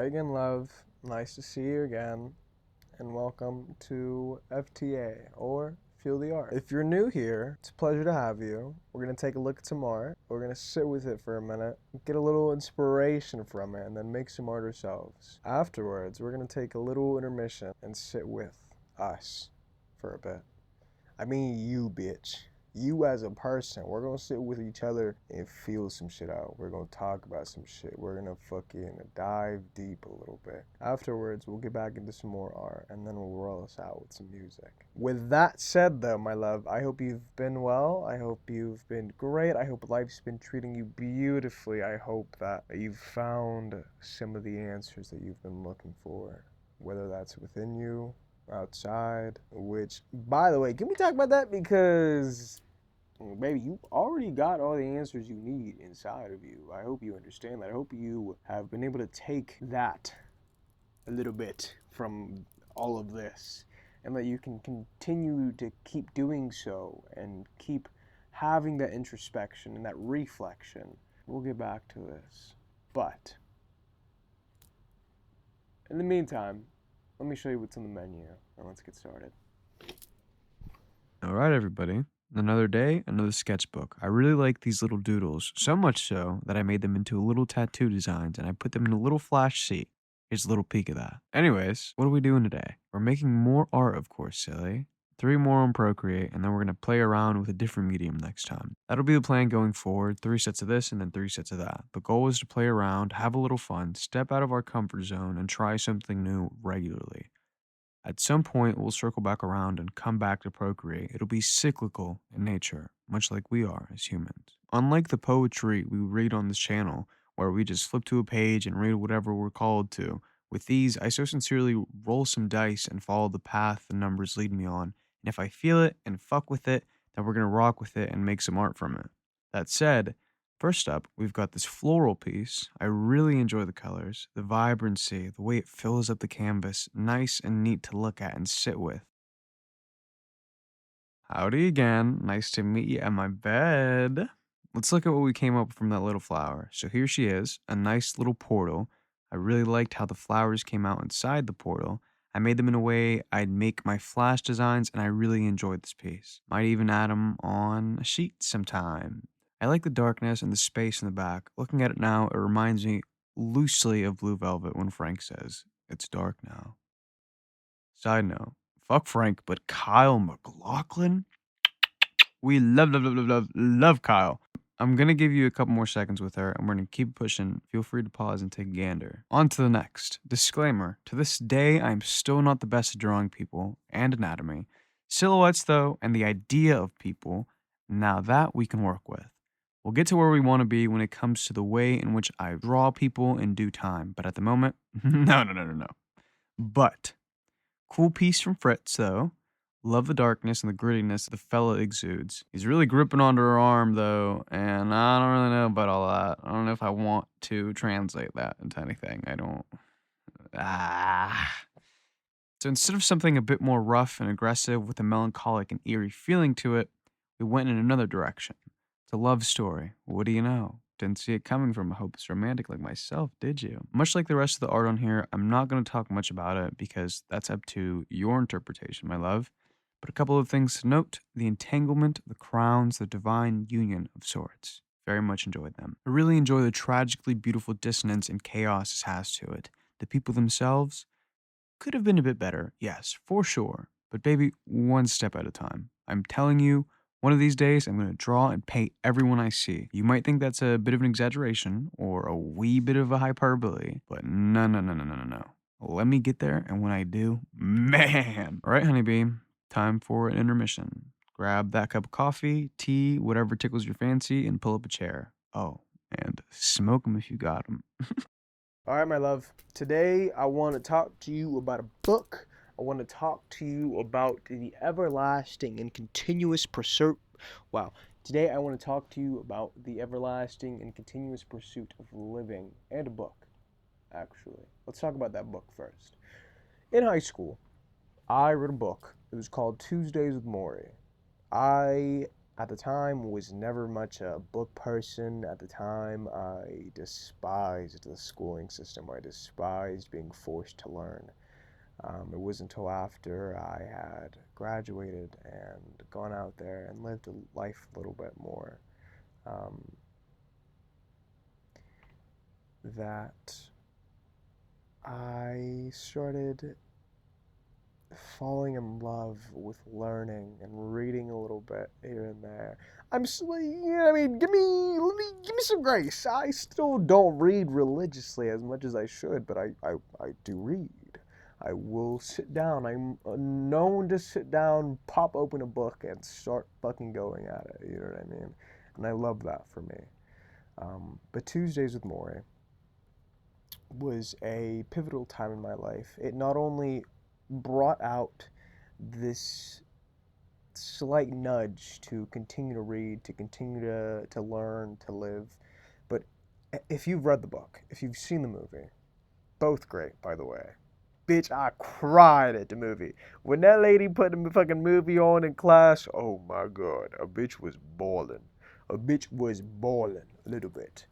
Again, love. Nice to see you again, and welcome to FTA, or Feel the Art. If you're new here, it's a pleasure to have you. We're going to take a look at some art. We're going to sit with it for a minute, get a little inspiration from it, and then make some art ourselves. Afterwards, we're going to take a little intermission and sit with us for a bit. I mean you, bitch. You as a person. We're gonna sit with each other and feel some shit out. We're gonna talk about some shit. We're gonna fucking dive deep a little bit. Afterwards, we'll get back into some more art, and then we'll roll us out with some music. With that said, though, my love, I hope you've been well. I hope you've been great. I hope life's been treating you beautifully. I hope that you've found some of the answers that you've been looking for, whether that's within you, outside, which, by the way, can we talk about that? Because baby, you already got all the answers you need inside of you. I hope you understand that. I hope you have been able to take that a little bit from all of this, and that you can continue to keep doing so and keep having that introspection and that reflection. We'll get back to this. But in the meantime, let me show you what's on the menu, and let's get started. All right, everybody. Another day, another sketchbook. I really like these little doodles, so much so that I made them into little tattoo designs and I put them in a little flash sheet. Here's a little peek of that. Anyways, what are we doing today? We're making more art, of course, silly. 3 more on Procreate, and then we're going to play around with a different medium next time. That'll be the plan going forward, 3 sets of this and then 3 sets of that. The goal is to play around, have a little fun, step out of our comfort zone, and try something new regularly. At some point, we'll circle back around and come back to Procreate. It'll be cyclical in nature, much like we are as humans. Unlike the poetry we read on this channel, where we just flip to a page and read whatever we're called to, with these, I so sincerely roll some dice and follow the path the numbers lead me on. And if I feel it and fuck with it, then we're gonna rock with it and make some art from it. That said, first up, we've got this floral piece. I really enjoy the colors, the vibrancy, the way it fills up the canvas, nice and neat to look at and sit with. Howdy again, nice to meet you at my bed. Let's look at what we came up with from that little flower. So here she is, a nice little portal. I really liked how the flowers came out inside the portal. I made them in a way I'd make my flash designs, and I really enjoyed this piece. Might even add them on a sheet sometime. I like the darkness and the space in the back. Looking at it now, it reminds me loosely of Blue Velvet when Frank says, "It's dark now." Side note, fuck Frank, but Kyle MacLachlan? We love Kyle. I'm gonna give you a couple more seconds with her, and we're gonna keep pushing. Feel free to pause and take a gander. On to the next. Disclaimer: to this day, I'm still not the best at drawing people and anatomy. Silhouettes, though, and the idea of people, now that we can work with. We'll get to where we want to be when it comes to the way in which I draw people in due time, but at the moment, no. But, cool piece from Fritz, though. Love the darkness and the grittiness the fella exudes. He's really gripping onto her arm, though, and I don't really know about all that. I don't know if I want to translate that into anything. I don't. Ah. So instead of something a bit more rough and aggressive with a melancholic and eerie feeling to it, we went in another direction. It's a love story. What do you know? Didn't see it coming from a hopeless romantic like myself, did you? Much like the rest of the art on here, I'm not going to talk much about it because that's up to your interpretation, my love. But a couple of things to note: the entanglement, the crowns, the divine union of sorts. Very much enjoyed them. I really enjoy the tragically beautiful dissonance and chaos this has to it. The people themselves could have been a bit better, yes, for sure. But baby, one step at a time. I'm telling you, one of these days I'm going to draw and paint everyone I see. You might think that's a bit of an exaggeration or a wee bit of a hyperbole, but no. Let me get there, and when I do, man. All right, honeybee, time for an intermission. Grab that cup of coffee, tea, whatever tickles your fancy, and pull up a chair. Oh, and smoke 'em if you got 'em. All right, my love. Today, I want to talk to you about a book. I want to talk to you about the everlasting and continuous pursuit. Wow. Today, I want to talk to you about the everlasting and continuous pursuit of living, and a book, actually. Let's talk about that book first. In high school, I read a book. It was called Tuesdays with Maury. I at the time was never much a book person. At the time, I despised the schooling system. I despised being forced to learn. It wasn't until after I had graduated and gone out there and lived a life a little bit more um, that I started falling in love with learning and reading a little bit here and there. I'm still, I mean, give me some grace. I still don't read religiously as much as I should, but I do read. I will sit down. I'm known to sit down, pop open a book, and start fucking going at it. You know what I mean? And I love that for me. But Tuesdays with Maury was a pivotal time in my life. It not only brought out this slight nudge to continue to read, to continue to learn, to live, but if you've read the book, if you've seen the movie, both great, by the way. Bitch, I cried at the movie. When that lady put the fucking movie on in class, oh my god, a bitch was bawling. A bitch was bawling a little bit.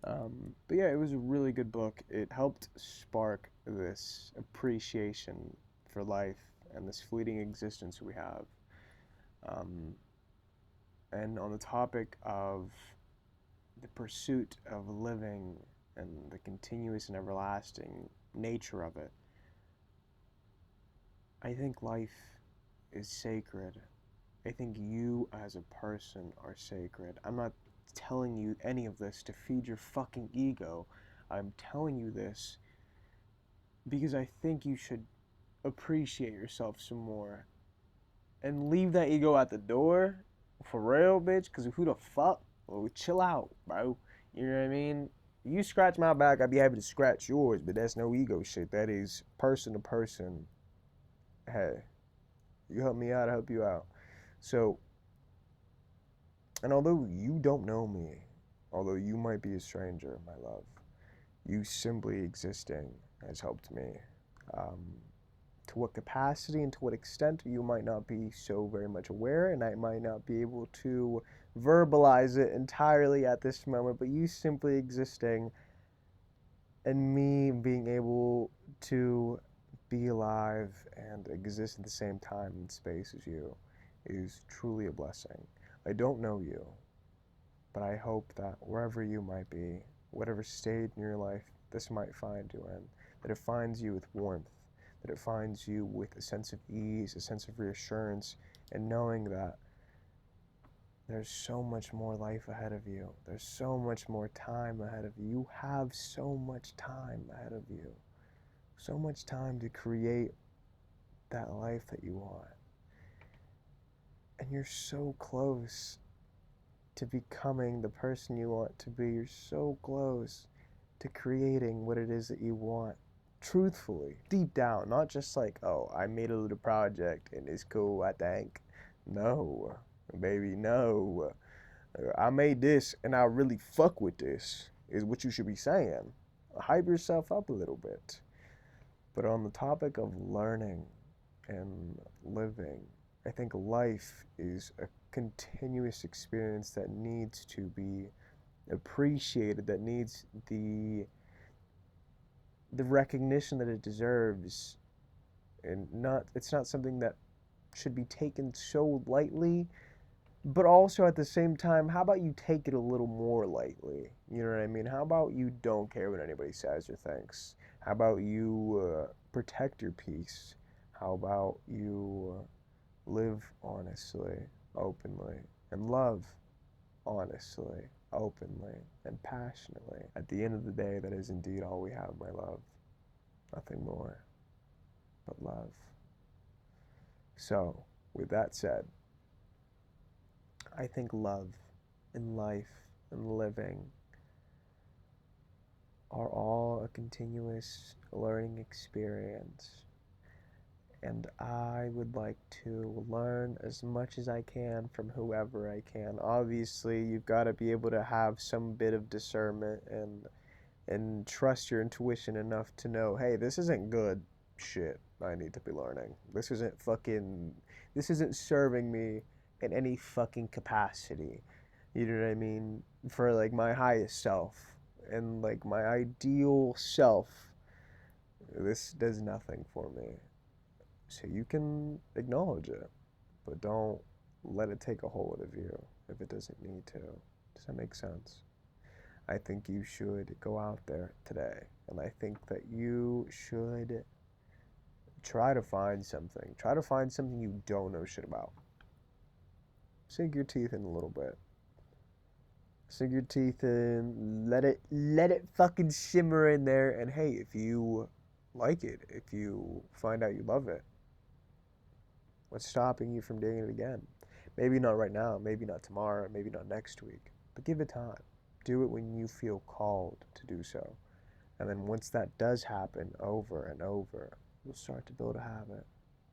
But yeah, it was a really good book. It helped spark this appreciation for life and this fleeting existence we have. Um, and on the topic of the pursuit of living and the continuous and everlasting nature of it, I think life is sacred. I think you as a person are sacred. I'm not telling you any of this to feed your fucking ego. I'm telling you this because I think you should appreciate yourself some more and leave that ego at the door for real, bitch. Because who the fuck? Oh, chill out, bro. You know what I mean? You scratch my back, I'd be happy to scratch yours, but that's no ego shit. That is person to person. Hey, you help me out, I help you out. So, and although you don't know me, although you might be a stranger, my love, you simply existing has helped me. Um, to what capacity and to what extent you might not be so very much aware, and I might not be able to verbalize it entirely at this moment, but you simply existing and me being able to be alive and exist at the same time and space as you is truly a blessing. I don't know you, but I hope that wherever you might be, whatever state in your life this might find you in, that it finds you with warmth, that it finds you with a sense of ease, a sense of reassurance, and knowing that there's so much more life ahead of you. There's so much more time ahead of you. You have so much time ahead of you. So much time to create that life that you want. And you're so close to becoming the person you want to be. You're so close to creating what it is that you want. Truthfully, deep down, not just like, oh, I made a little project and it's cool, I think. No, baby, no. I made this and I really fuck with this, is what you should be saying. Hype yourself up a little bit. But on the topic of learning and living, I think life is a continuous experience that needs to be appreciated, that needs the recognition that it deserves, and it's not something that should be taken so lightly, but also at the same time, how about you take it a little more lightly? You know what I mean? How about you don't care what anybody says or thinks? How about you protect your peace? How about you live honestly, openly, and love honestly, openly, and passionately? At the end of the day, that is indeed all we have, my love. Nothing more but love. So, with that said, I think love and life and living are all a continuous learning experience. And I would like to learn as much as I can from whoever I can. Obviously, you've got to be able to have some bit of discernment and trust your intuition enough to know, hey, this isn't good shit I need to be learning. This isn't serving me in any fucking capacity. You know what I mean? For like my highest self and like my ideal self, this does nothing for me. So you can acknowledge it, but don't let it take a hold of you if it doesn't need to. Does that make sense? I think you should go out there today, and I think that you should try to find something. Try to find something you don't know shit about. Sink your teeth in a little bit. Sink your teeth in, let it fucking shimmer in there, and hey, if you like it, if you find out you love it, what's stopping you from doing it again? Maybe not right now, maybe not tomorrow, maybe not next week, but give it time. Do it when you feel called to do so. And then once that does happen over and over, you'll start to build a habit.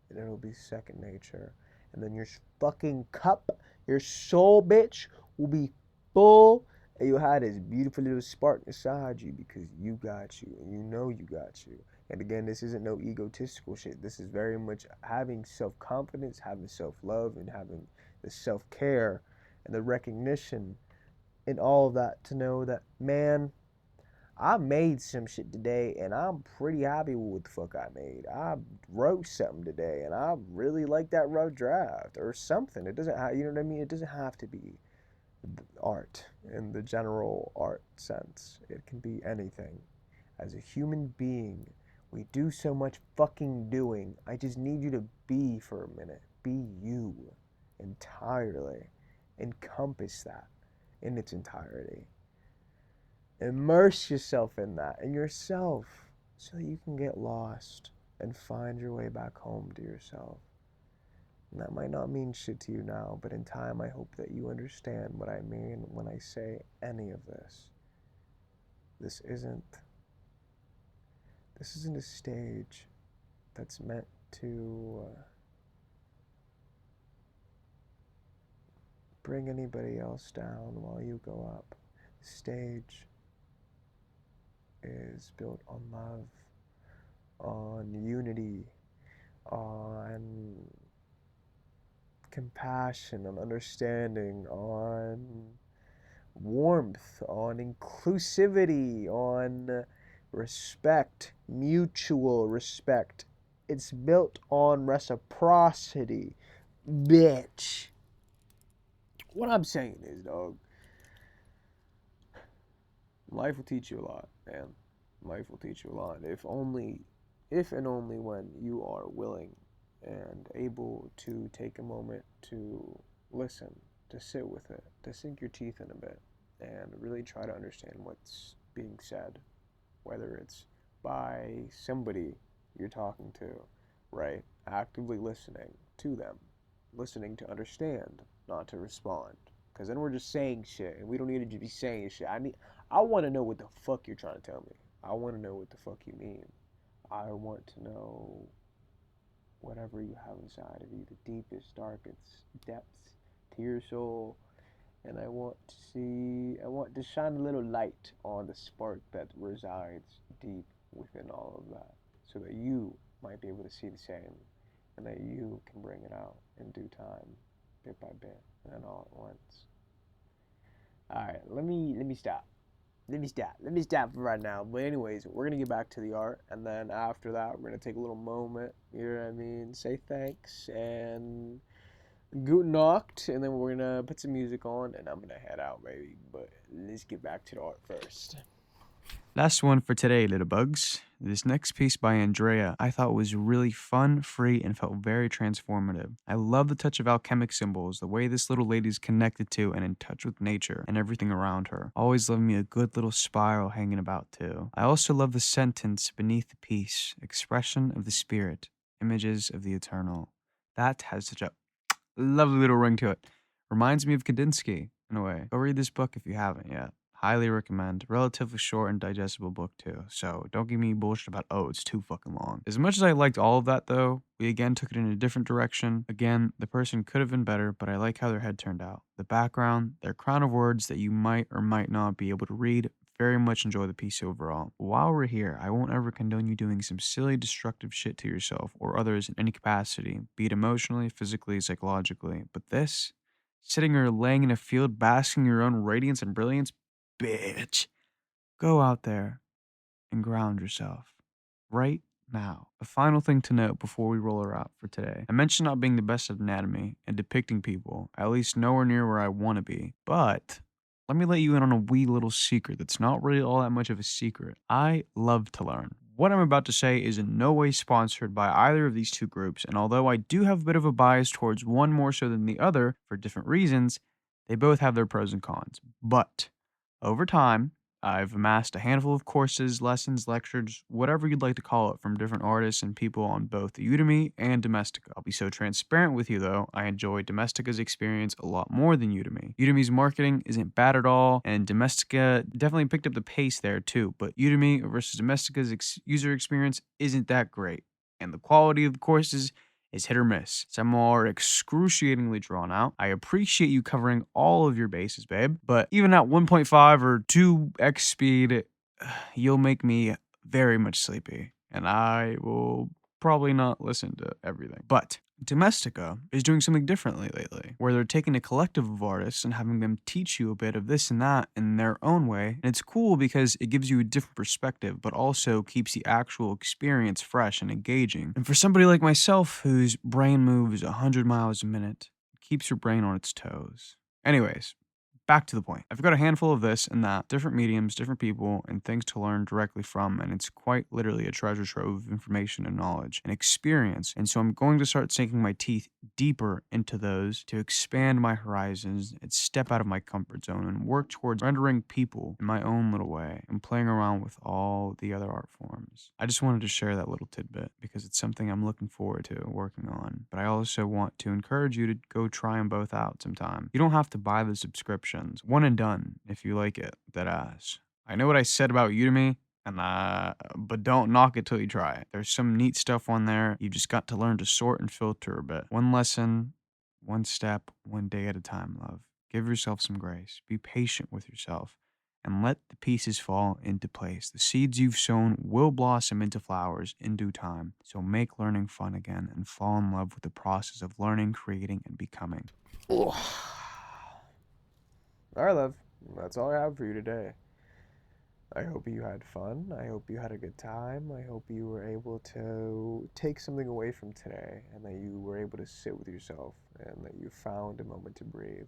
And it'll be second nature. And then your fucking cup, your soul, bitch, will be full. And you'll have this beautiful little spark inside you because you got you. And you know you got you. And again, this isn't no egotistical shit. This is very much having self confidence, having self love, and having the self care and the recognition and all of that to know that, man, I made some shit today and I'm pretty happy with what the fuck I made. I wrote something today and I really like that rough draft or something. It doesn't have, you know what I mean? It doesn't have to be art in the general art sense. It can be anything. As a human being, we do so much fucking doing. I just need you to be for a minute. Be you entirely. Encompass that in its entirety. Immerse yourself in that, in yourself, so that you can get lost and find your way back home to yourself. And that might not mean shit to you now, but in time I hope that you understand what I mean when I say any of this. This isn't a stage that's meant to bring anybody else down while you go up. The stage is built on love, on unity, on compassion, on understanding, on warmth, on inclusivity, on respect, mutual respect. It's built on reciprocity, bitch. What I'm saying is, dog, life will teach you a lot, man. Life will teach you a lot. If and only when you are willing and able to take a moment to listen, to sit with it, to sink your teeth in a bit, and really try to understand what's being said, whether it's by somebody you're talking to, right? Actively listening to them, listening to understand, not to respond. Because then we're just saying shit, and we don't need to just be saying shit. I want to know what the fuck you're trying to tell me. I want to know what the fuck you mean. I want to know whatever you have inside of you, the deepest, darkest depths to your soul. And I want to shine a little light on the spark that resides deep within all of that, so that you might be able to see the same, and that you can bring it out in due time, bit by bit, and then all at once. All right, let me stop. Let me stop for right now. But anyways, we're gonna get back to the art, and then after that, we're gonna take a little moment. You know what I mean? Say thanks and guten Nacht, and then we're gonna put some music on, and I'm gonna head out, baby. But let's get back to the art first. Last one for today, little bugs. This next piece by Andrea I thought was really fun, free, and felt very transformative. I love the touch of alchemic symbols, the way this little lady's connected to and in touch with nature and everything around her. Always love me a good little spiral hanging about too. I also love the sentence beneath the piece, expression of the spirit, images of the eternal. That has such a lovely little ring to it. Reminds me of Kandinsky, in a way. Go read this book if you haven't yet. Highly recommend. Relatively short and digestible book too. So don't give me bullshit about, oh, it's too fucking long. As much as I liked all of that though, we again took it in a different direction. Again, the person could have been better, but I like how their head turned out. The background, their crown of words that you might or might not be able to read, very much enjoy the piece overall. While we're here, I won't ever condone you doing some silly, destructive shit to yourself or others in any capacity, be it emotionally, physically, psychologically. But this, sitting or laying in a field, basking in your own radiance and brilliance, bitch, go out there and ground yourself. Right now. A final thing to note before we roll her out for today. I mentioned not being the best at anatomy and depicting people, at least nowhere near where I want to be, but let me let you in on a wee little secret that's not really all that much of a secret. I love to learn. What I'm about to say is in no way sponsored by either of these two groups, and although I do have a bit of a bias towards one more so than the other for different reasons, they both have their pros and cons. But over time, I've amassed a handful of courses, lessons, lectures, whatever you'd like to call it, from different artists and people on both Udemy and Domestika. I'll be so transparent with you though, I enjoy Domestika's experience a lot more than Udemy. Udemy's marketing isn't bad at all, and Domestika definitely picked up the pace there too, but Udemy versus Domestika's user experience isn't that great, and the quality of the courses is hit or miss. Some are excruciatingly drawn out. I appreciate you covering all of your bases, babe, but even at 1.5 or 2x speed, you'll make me very much sleepy, and I will probably not listen to everything. But Domestika is doing something differently lately, where they're taking a collective of artists and having them teach you a bit of this and that in their own way. And it's cool because it gives you a different perspective, but also keeps the actual experience fresh and engaging. And for somebody like myself, whose brain moves 100 miles a minute, it keeps your brain on its toes. Anyways, back to the point. I've got a handful of this and that, different mediums, different people, and things to learn directly from, and it's quite literally a treasure trove of information and knowledge and experience. And so I'm going to start sinking my teeth deeper into those to expand my horizons and step out of my comfort zone and work towards rendering people in my own little way and playing around with all the other art forms. I just wanted to share that little tidbit because it's something I'm looking forward to working on, but I also want to encourage you to go try them both out sometime. You don't have to buy the subscriptions. One and done if you like it, that ass. I know what I said about Udemy, but don't knock it till you try it. There's some neat stuff on there. You just got to learn to sort and filter a bit. One lesson, one step, one day at a time, love. Give yourself some grace. Be patient with yourself and let the pieces fall into place. The seeds you've sown will blossom into flowers in due time. So make learning fun again and fall in love with the process of learning, creating, and becoming. All right, love. That's all I have for you today. I hope you had fun. I hope you had a good time. I hope you were able to take something away from today and that you were able to sit with yourself and that you found a moment to breathe,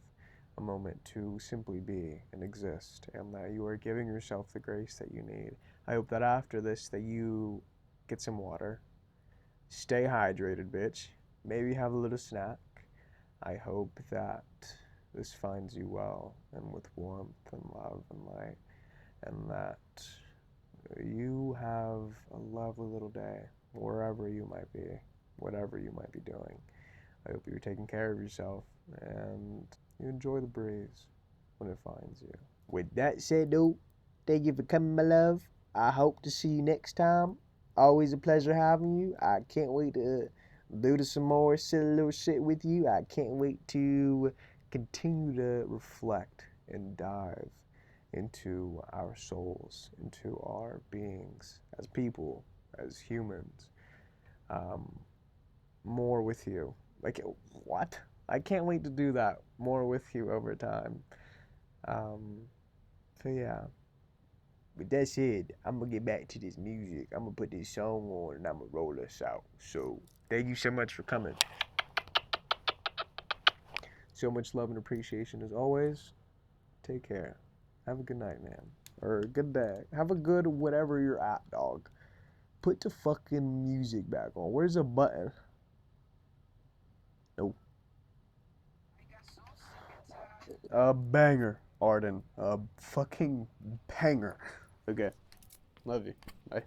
a moment to simply be and exist, and that you are giving yourself the grace that you need. I hope that after this that you get some water, stay hydrated, bitch. Maybe have a little snack. I hope that this finds you well and with warmth and love and light, and that you have a lovely little day wherever you might be, whatever you might be doing. I hope you're taking care of yourself and you enjoy the breeze when it finds you. With that said, though, thank you for coming, my love. I hope to see you next time. Always a pleasure having you. I can't wait to do some more silly little shit with you. I can't wait to continue to reflect and dive into our souls, into our beings as people, as humans. More with you. Like, what? I can't wait to do that more with you over time. Um, so, yeah. With that said, I'm going to get back to this music. I'm going to put this song on and I'm going to roll us out. So, thank you so much for coming. So much love and appreciation as always. Take care. Have a good night, man. Or a good day. Have a good whatever you're at, dog. Put the fucking music back on. Where's the button? Nope. A banger, Arden. A fucking banger. Okay. Love you. Bye.